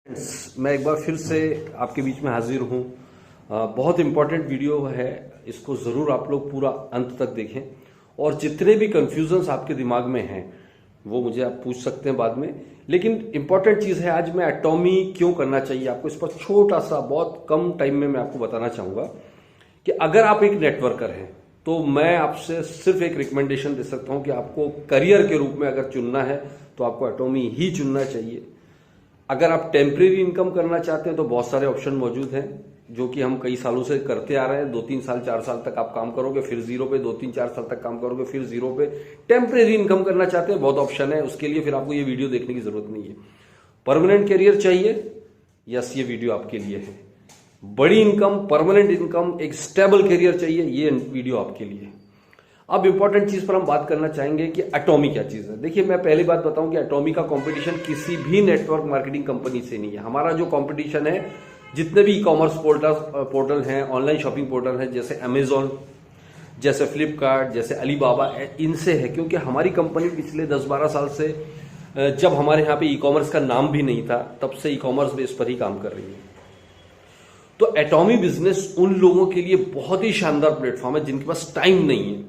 मैं एक बार फिर से आपके बीच में हाजिर हूँ। बहुत इम्पोर्टेंट वीडियो है, इसको ज़रूर आप लोग पूरा अंत तक देखें और जितने भी कन्फ्यूजन्स आपके दिमाग में हैं वो मुझे आप पूछ सकते हैं बाद में। लेकिन इम्पॉर्टेंट चीज़ है, आज मैं एटॉमी क्यों करना चाहिए आपको, इस पर छोटा सा बहुत कम टाइम में मैं आपको बताना चाहूँगा कि अगर आप एक नेटवर्कर हैं तो मैं आपसे सिर्फ एक रिकमेंडेशन दे सकता हूँ कि आपको करियर के रूप में अगर चुनना है तो आपको एटॉमी ही चुनना चाहिए। अगर आप टेम्परेरी इनकम करना चाहते हैं तो बहुत सारे ऑप्शन मौजूद हैं जो कि हम कई सालों से करते आ रहे हैं। 2-3 साल 4 साल तक आप काम करोगे, फिर जीरो पे, 2-3-4 साल तक काम करोगे, फिर जीरो पे। टेम्परेरी इनकम करना चाहते हैं, बहुत ऑप्शन है, उसके लिए फिर आपको ये वीडियो देखने की जरूरत नहीं है। परमानेंट करियर चाहिए, यस ये वीडियो आपके लिए है। बड़ी इनकम, परमानेंट इनकम, एक स्टेबल करियर चाहिए, ये वीडियो आपके लिए है। अब इंपॉर्टेंट चीज पर हम बात करना चाहेंगे कि एटॉमी क्या चीज है। देखिए, मैं पहली बात बताऊं कि एटॉमी का कंपटीशन किसी भी नेटवर्क मार्केटिंग कंपनी से नहीं है। हमारा जो कंपटीशन है, जितने भी ई कॉमर्स पोर्टल हैं, ऑनलाइन शॉपिंग पोर्टल हैं, जैसे अमेजॉन, जैसे फ्लिपकार्ट, जैसे अलीबाबा, इनसे है। क्योंकि हमारी कंपनी पिछले 10-12 साल से, जब हमारे यहाँ पे ई कॉमर्स का नाम भी नहीं था, तब से ई कॉमर्स बेस पर ही काम कर रही है। तो एटॉमी बिजनेस उन लोगों के लिए बहुत ही शानदार प्लेटफॉर्म है जिनके पास टाइम नहीं है,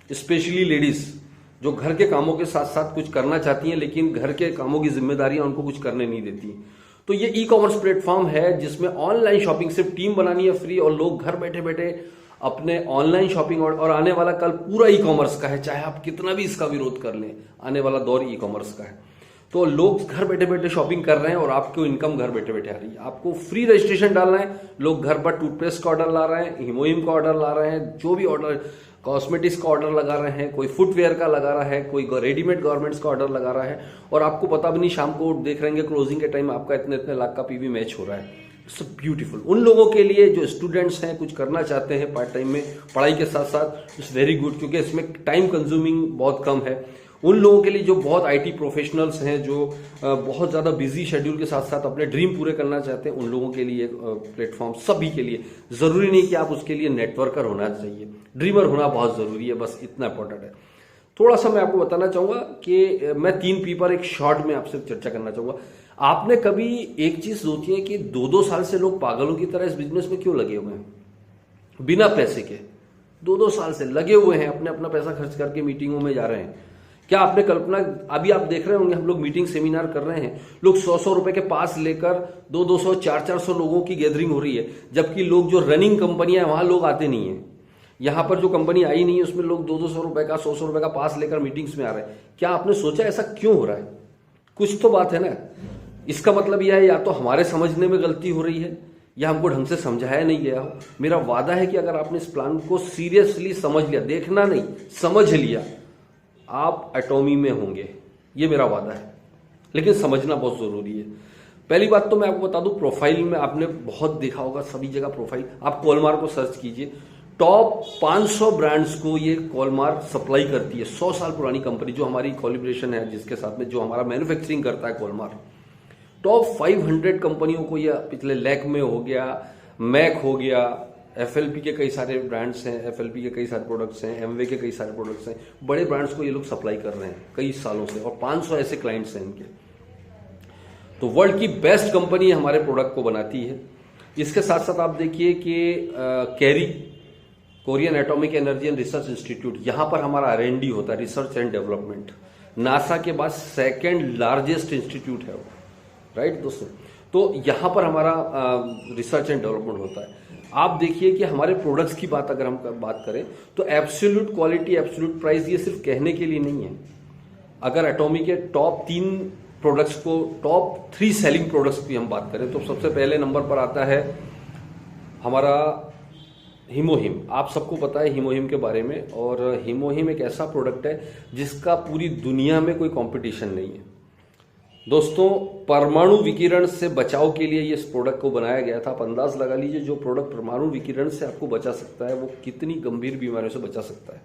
स्पेशली लेडीज जो घर के कामों के साथ साथ कुछ करना चाहती हैं लेकिन घर के कामों की जिम्मेदारियां उनको कुछ करने नहीं देती। तो ये ई कॉमर्स प्लेटफॉर्म है जिसमें ऑनलाइन शॉपिंग सिर्फ टीम बनानी है फ्री, और लोग घर बैठे बैठे अपने ऑनलाइन शॉपिंग, और आने वाला कल पूरा ई कॉमर्स का है, चाहे आप कितना भी इसका विरोध कर लें, आने वाला दौर ई कॉमर्स का है। तो लोग घर बैठे बैठे शॉपिंग कर रहे हैं और आपको इनकम घर बैठे बैठे आ रही है। आपको फ्री रजिस्ट्रेशन डालना है, लोग घर पर टूथपेस्ट का ऑर्डर ला रहे हैं, हिमोइम का ऑर्डर ला रहे हैं, जो भी ऑर्डर, कॉस्मेटिक्स का ऑर्डर लगा रहे हैं, कोई फुटवेयर का लगा रहा है, कोई रेडीमेड गारमेंट्स का ऑर्डर लगा रहा है, और आपको पता भी नहीं शाम को देख रहेंगे क्लोजिंग के टाइम आपका इतने इतने लाख का पीवी मैच हो रहा है। It's beautiful. उन लोगों के लिए जो स्टूडेंट्स हैं, कुछ करना चाहते हैं पार्ट टाइम में पढ़ाई के साथ साथ, इट्स वेरी गुड, क्योंकि इसमें टाइम कंज्यूमिंग बहुत कम है। उन लोगों के लिए जो बहुत आईटी प्रोफेशनल्स हैं, जो बहुत ज़्यादा बिजी शेड्यूल के साथ साथ अपने ड्रीम पूरे करना चाहते हैं, उन लोगों के लिए प्लेटफॉर्म, सभी के लिए। ज़रूरी नहीं कि आप उसके लिए नेटवर्कर होना चाहिए, ड्रीमर होना बहुत ज़रूरी है, बस इतना इंपॉर्टेंट है। थोड़ा सा मैं आपको बताना चाहूँगा कि मैं 3 पी पर एक शॉर्ट में आपसे चर्चा करना चाहूँगा। आपने कभी एक चीज़ सोची है कि 2-2 साल से लोग पागलों की तरह इस बिजनेस में क्यों लगे हुए हैं, बिना पैसे के? 2-2 साल से लगे हुए हैं, अपने अपना पैसा खर्च करके मीटिंगों में जा रहे हैं। क्या आपने कल्पना, अभी आप देख रहे होंगे हम लोग मीटिंग सेमिनार कर रहे हैं, लोग 100-100 रुपए के पास लेकर 200-200, 400-400 लोगों की गैदरिंग हो रही है, जबकि लोग जो रनिंग कंपनियां हैं वहां लोग आते नहीं है। यहां पर जो कंपनी आई नहीं है उसमें लोग 200-200 रुपए का, 100-100 रुपए का पास लेकर मीटिंग्स में आ रहे हैं। क्या आपने सोचा ऐसा क्यों हो रहा है? कुछ तो बात है ना। इसका मतलब यह है या तो हमारे समझने में गलती हो रही है या हमको ढंग से समझाया नहीं गया हो। मेरा वादा है कि अगर आपने इस प्लान को सीरियसली समझ लिया, देखना नहीं, समझ लिया, आप एटॉमी में होंगे, ये मेरा वादा है। लेकिन समझना बहुत जरूरी है। पहली बात तो मैं आपको बता दूं, प्रोफाइल में आपने बहुत देखा होगा सभी जगह प्रोफाइल, आप कॉलमार को सर्च कीजिए, टॉप 500 ब्रांड्स को ये कॉलमार सप्लाई करती है। 100 साल पुरानी कंपनी जो हमारी कोलिब्रेशन है, जिसके साथ में जो हमारा मैन्युफैक्चरिंग करता है कॉलमार, टॉप 500 कंपनियों को ये पिछले लैक्मे हो गया, मैक हो गया, एफएलपी के कई सारे ब्रांड्स हैं, एफएलपी के कई सारे प्रोडक्ट्स हैं, एमवे के कई सारे प्रोडक्ट्स हैं, बड़े ब्रांड्स को ये लोग सप्लाई कर रहे हैं कई सालों से, और 500 ऐसे क्लाइंट्स हैं इनके। तो वर्ल्ड की बेस्ट कंपनी हमारे प्रोडक्ट को बनाती है। इसके साथ साथ आप देखिए कि carry, Korean atomic energy and research institute, यहां पर हमारा R&D होता है, रिसर्च एंड डेवलपमेंट। नासा के बाद सेकेंड लार्जेस्ट इंस्टीट्यूट है वो, राइट दोस्तों। तो यहां पर हमारा रिसर्च एंड डेवलपमेंट होता है। आप देखिए कि हमारे प्रोडक्ट्स की बात अगर हम बात करें तो एब्सोल्यूट क्वालिटी, एब्सोल्यूट प्राइस, ये सिर्फ कहने के लिए नहीं है। अगर एटॉमी के टॉप 3 प्रोडक्ट्स को, टॉप 3 सेलिंग प्रोडक्ट्स की हम बात करें तो सबसे पहले नंबर पर आता है हमारा हिमोहिम। आप सबको पता है हिमोहिम के बारे में, और हिमोहिम एक ऐसा प्रोडक्ट है जिसका पूरी दुनिया में कोई कॉम्पिटिशन नहीं है दोस्तों। परमाणु विकिरण से बचाव के लिए इस प्रोडक्ट को बनाया गया था। आप अंदाज लगा लीजिए जो प्रोडक्ट परमाणु विकिरण से आपको बचा सकता है वो कितनी गंभीर बीमारियों से बचा सकता है।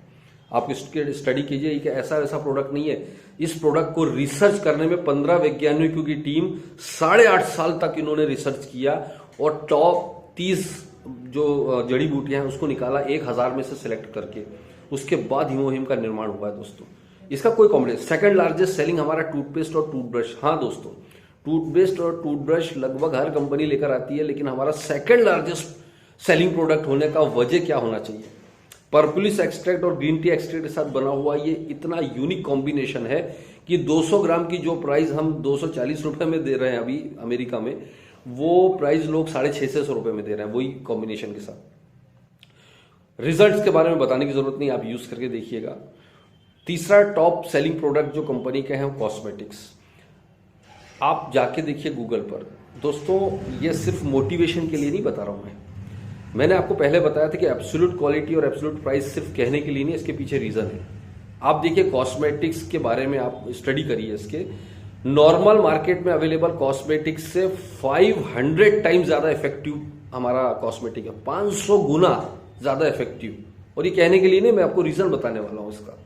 आप इसके स्टडी कीजिए कि ऐसा प्रोडक्ट नहीं है। इस प्रोडक्ट को रिसर्च करने में 15 वैज्ञानिकों की टीम 8.5 साल तक इन्होंने रिसर्च किया, और टॉप 30 जो जड़ी बूटियां हैं उसको निकाला 1000 में से सिलेक्ट करके। उसके बाद हिमोहिम का निर्माण हुआ है दोस्तों। इसका कोई कॉम्पिटिशन। सेकंड लार्जेस्ट सेलिंग हमारा टूथपेस्ट और टूथब्रश। हाँ दोस्तों, टूथपेस्ट और टूथब्रश लगभग हर कंपनी लेकर आती है, लेकिन हमारा सेकंड लार्जेस्ट सेलिंग प्रोडक्ट होने का वजह क्या होना चाहिए? पर्पुलिस एक्सट्रैक्ट और ग्रीन टी एक्सट्रैक्ट के साथ बना हुआ ये इतना यूनिक कॉम्बिनेशन है कि 200 ग्राम की जो प्राइस हम 240 रुपए में दे रहे हैं अभी अमेरिका में, वो प्राइस लोग 650 रुपए में दे रहे हैं वही कॉम्बिनेशन के साथ। रिजल्ट्स के बारे में बताने की जरूरत नहीं, आप यूज करके देखिएगा। तीसरा टॉप सेलिंग प्रोडक्ट जो कंपनी के हैं कॉस्मेटिक्स। आप जाके देखिए गूगल पर। दोस्तों ये सिर्फ मोटिवेशन के लिए नहीं बता रहा हूं मैंने आपको पहले बताया था कि एब्सोल्यूट क्वालिटी और एब्सोल्यूट प्राइस सिर्फ कहने के लिए नहीं, इसके पीछे रीजन है। आप देखिए कॉस्मेटिक्स के बारे में आप स्टडी करिए, इसके नॉर्मल मार्केट में अवेलेबल कॉस्मेटिक्स से 500 टाइम्स ज्यादा इफेक्टिव हमारा कॉस्मेटिक है, 500 गुना ज्यादा इफेक्टिव। और ये कहने के लिए नहीं, मैं आपको रीजन बताने वाला हूं इसका।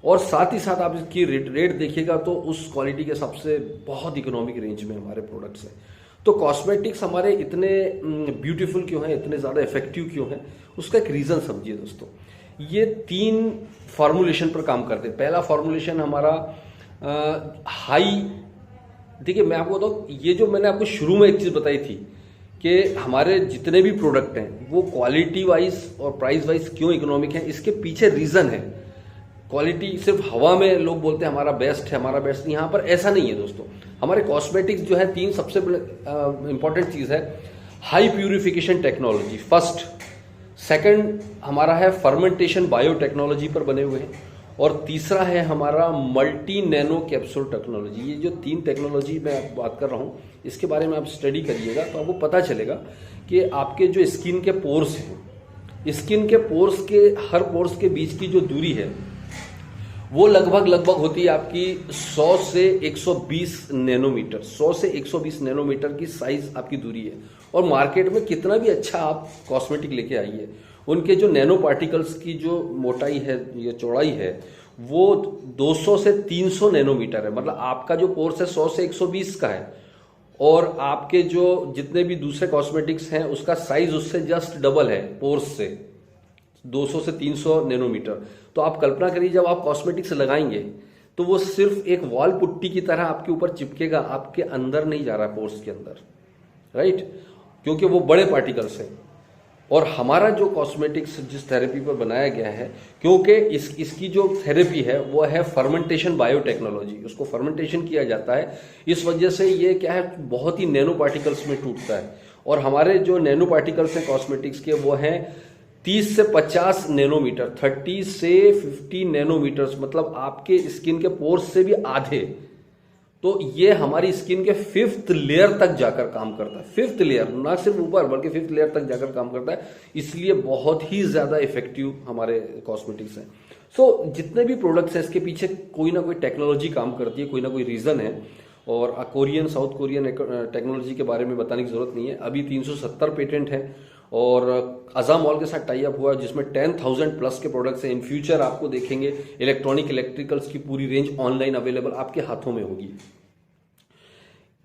और साथ ही साथ आप इसकी रेट देखिएगा तो उस क्वालिटी के सबसे बहुत इकोनॉमिक रेंज में हमारे प्रोडक्ट्स हैं। तो कॉस्मेटिक्स हमारे इतने ब्यूटीफुल क्यों हैं, इतने ज़्यादा इफेक्टिव क्यों हैं, उसका एक रीज़न समझिए दोस्तों। ये 3 फॉर्मुलेशन पर काम करते हैं। पहला फॉर्मुलेशन हमारा हाई, देखिए मैं आपको बताऊँ, ये जो मैंने आपको शुरू में एक चीज़ बताई थी कि हमारे जितने भी प्रोडक्ट हैं वो क्वालिटी वाइज और प्राइस वाइज क्यों इकोनॉमिक हैं, इसके पीछे रीज़न है। क्वालिटी सिर्फ हवा में लोग बोलते हैं हमारा बेस्ट है, हमारा बेस्ट, यहाँ पर ऐसा नहीं है दोस्तों। हमारे कॉस्मेटिक्स जो है 3 सबसे इंपॉर्टेंट चीज है। High purification technology first, second हमारा है फर्मेंटेशन बायोटेक्नोलॉजी पर बने हुए हैं, और तीसरा है हमारा मल्टी नैनो कैप्सूल टेक्नोलॉजी। ये जो 3 टेक्नोलॉजी मैं बात कर रहा हूँ, इसके बारे में आप स्टडी करिएगा तो आपको पता चलेगा कि आपके जो स्किन के पोर्स हैं, स्किन के पोर्स के हर पोर्स के बीच की जो दूरी है वो लगभग होती है आपकी 100 से 120 नैनोमीटर। 100 से 120 नैनोमीटर की साइज आपकी दूरी है। और मार्केट में कितना भी अच्छा आप कॉस्मेटिक लेके आइए, उनके जो नैनो पार्टिकल्स की जो मोटाई है या चौड़ाई है वो 200 से 300 नैनोमीटर है। मतलब आपका जो पोर्स है 100 से 120 का है, और आपके जो जितने भी दूसरे कॉस्मेटिक्स हैं उसका साइज उससे जस्ट डबल है, पोर्स से 200 से 300 नैनोमीटर। तो आप कल्पना करिए जब आप कॉस्मेटिक्स लगाएंगे तो वो सिर्फ एक वॉल पुट्टी की तरह आपके ऊपर चिपकेगा, आपके अंदर नहीं जा रहा पोर्स के अंदर, राइट, क्योंकि वो बड़े पार्टिकल्स हैं। और हमारा जो कॉस्मेटिक्स जिस थेरेपी पर बनाया गया है, क्योंकि इसकी जो थेरेपी है वो है फर्मेंटेशन बायोटेक्नोलॉजी, उसको फर्मेंटेशन किया जाता है, इस वजह से ये क्या है बहुत ही नैनो पार्टिकल्स में टूटता है। और हमारे जो नैनो पार्टिकल्स हैं कॉस्मेटिक्स के वो हैं 30 से 50 नैनोमीटर, 30 से 50 नैनोमीटर्स, मतलब आपके स्किन के पोर्स से भी आधे। तो ये हमारी स्किन के 5th लेयर तक जाकर काम करता है। 5th लेयर, ना सिर्फ ऊपर बल्कि 5th लेयर तक जाकर काम करता है, इसलिए बहुत ही ज्यादा इफेक्टिव हमारे कॉस्मेटिक्स हैं। सो जितने भी प्रोडक्ट्स हैं इसके पीछे कोई ना कोई टेक्नोलॉजी काम करती है, कोई ना कोई रीजन है। और कोरियन साउथ कोरियन टेक्नोलॉजी के बारे में बताने की जरूरत नहीं है। अभी 370 पेटेंट है और अजामॉल के साथ टाई अप हुआ जिसमें 10,000 प्लस के प्रोडक्ट्स हैं। इन फ्यूचर आपको देखेंगे इलेक्ट्रिकल्स की पूरी रेंज ऑनलाइन अवेलेबल आपके हाथों में होगी।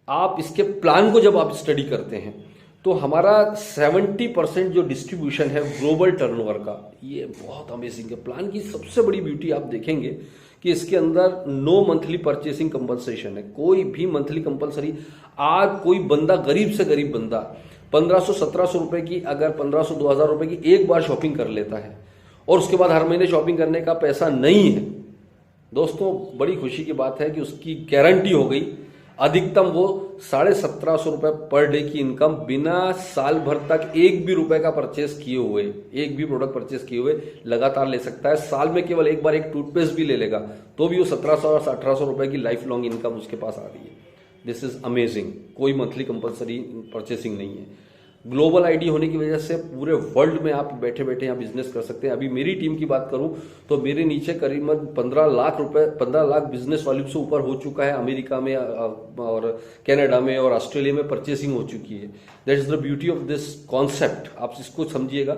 आप इसके प्लान को जब आप स्टडी करते हैं तो हमारा 70% जो डिस्ट्रीब्यूशन है ग्लोबल टर्नओवर का, ये बहुत अमेजिंग है। प्लान की सबसे बड़ी ब्यूटी आप देखेंगे कि इसके अंदर नो मंथली परचेसिंग कंपलसेशन है, कोई भी मंथली कंपलसरी। आज कोई बंदा, गरीब से गरीब बंदा 1500-1700 रुपए की, अगर 1500-2000 रुपए की एक बार शॉपिंग कर लेता है और उसके बाद हर महीने शॉपिंग करने का पैसा नहीं है, दोस्तों बड़ी खुशी की बात है कि उसकी गारंटी हो गई अधिकतम वो 1750 रुपए पर डे की इनकम बिना साल भर तक एक भी रुपए का परचेस किए हुए, एक भी प्रोडक्ट परचेस किए हुए लगातार ले सकता है। साल में केवल एक बार एक टूथपेस्ट भी ले लेगा तो भी वो 1700 और 1800 रुपए की लाइफ लॉन्ग इनकम उसके पास आ रही है। This is amazing. कोई मंथली कंपलसरी परचेसिंग नहीं है। ग्लोबल आईडी होने की वजह से पूरे वर्ल्ड में आप बैठे बैठे यहाँ बिजनेस कर सकते हैं। अभी मेरी टीम की बात करूं तो मेरे नीचे करीबन 15 लाख बिजनेस वॉल्यूम से ऊपर हो चुका है। अमेरिका में और कनाडा में और ऑस्ट्रेलिया में परचेसिंग हो चुकी है। That is the beauty of this concept, आप इसको समझिएगा।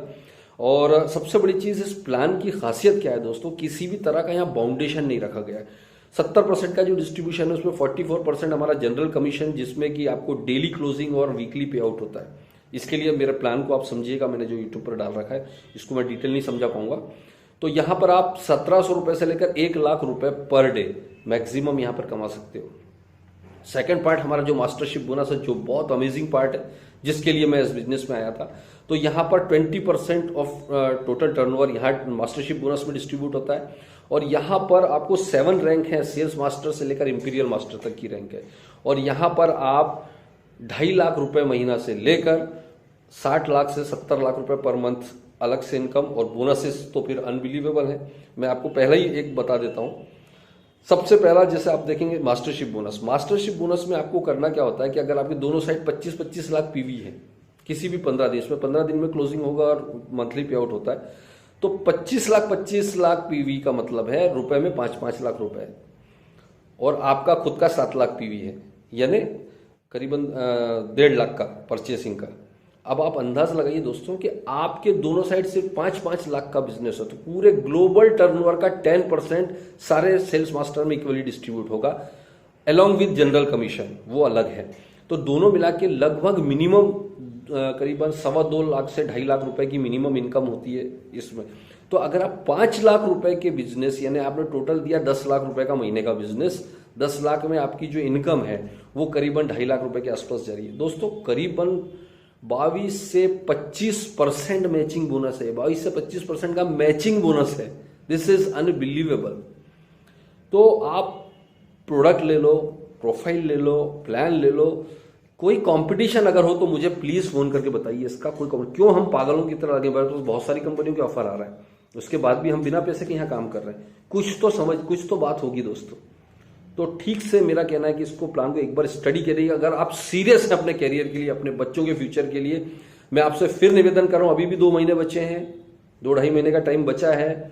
और सबसे बड़ी चीज इस प्लान की खासियत क्या है दोस्तों, किसी भी तरह का यहाँ बाउंडेशन नहीं रखा गया है। 70% का जो डिस्ट्रीब्यूशन है उसमें 44% हमारा जनरल कमीशन, जिसमें कि आपको डेली क्लोजिंग और वीकली पे आउट होता है। इसके लिए मेरे प्लान को आप समझिएगा, मैंने जो यूट्यूब पर डाल रखा है इसको मैं डिटेल नहीं समझा पाऊंगा। तो यहां पर आप 1700 रुपए से लेकर 1 लाख रुपए पर डे मैक्सिमम यहां पर कमा सकते हो। सेकंड पार्ट हमारा जो मास्टरशिप बोनस है, जो बहुत अमेजिंग पार्ट है, जिसके लिए मैं इस बिजनेस में आया था। तो यहाँ पर 20% ऑफ टोटल टर्नओवर यहाँ मास्टरशिप बोनस में डिस्ट्रीब्यूट होता है। और यहाँ पर आपको 7 रैंक है, सेल्स मास्टर से लेकर इंपीरियल मास्टर तक की रैंक है। और यहाँ पर आप 2.5 लाख रुपए महीना से लेकर 60 लाख से 70 लाख रुपए पर मंथ अलग से इनकम, और बोनसेस तो फिर अनबिलीवेबल है। मैं आपको पहले ही एक बता देता हूँ। सबसे पहला जैसे आप देखेंगे मास्टरशिप बोनस। मास्टरशिप बोनस में आपको करना क्या होता है कि अगर आपकी दोनों साइड 25-25 लाख पीवी है, किसी भी 15 दिन, इसमें 15 दिन में क्लोजिंग होगा और मंथली पे आउट होता है, तो 25 लाख पीवी का मतलब है रुपए में 5-5 लाख रुपए, और आपका खुद का 7 लाख पीवी है, यानी करीबन 1.5 लाख का परचेसिंग का। अब आप अंदाज लगाइए दोस्तों कि आपके दोनों साइड सिर्फ 5-5 लाख का बिजनेस है, तो पूरे ग्लोबल टर्नओवर का 10% सारे सेल्स मास्टर में इक्वली डिस्ट्रीब्यूट होगा, अलोंग विद जनरल कमीशन, वो अलग है। तो दोनों मिला के लगभग मिनिमम करीबन 2.25 लाख से 2.5 लाख रुपए की मिनिमम इनकम होती है इसमें। तो अगर आप 5 लाख रुपए के बिजनेस, यानी आपने टोटल दिया 10 लाख रुपए का महीने का बिजनेस, 10 लाख में आपकी जो इनकम है वो करीबन 2.5 लाख रुपए के आसपास जा रही है। दोस्तों करीबन 22 से 25% मैचिंग बोनस है, 22 से 25% का मैचिंग बोनस है। This is unbelievable. तो आप प्रोडक्ट ले लो, प्रोफाइल ले लो, प्लान ले लो, कोई कंपटीशन अगर हो तो मुझे प्लीज फोन करके बताइए इसका कोई क्यों हम पागलों की तरह आगे बढ़ रहे हैं। तो बहुत सारी कंपनियों के ऑफर आ रहा है, उसके बाद भी हम बिना पैसे के यहाँ काम कर रहे हैं। कुछ तो बात होगी दोस्तों। तो ठीक से मेरा कहना है कि इसको प्लान को एक बार स्टडी करिए। अगर आप सीरियस हैं अपने कैरियर के लिए, अपने बच्चों के फ्यूचर के लिए, मैं आपसे फिर निवेदन कर रहा हूं, अभी भी 2 महीने बचे हैं, 2-2.5 महीने का टाइम बचा है,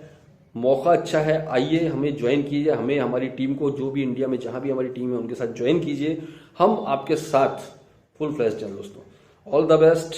मौका अच्छा है, आइए हमें ज्वाइन कीजिए, हमें हमारी टीम को, जो भी इंडिया में जहां भी हमारी टीम है उनके साथ ज्वाइन कीजिए। हम आपके साथ फुल फ्लैश हैं दोस्तों। All the best.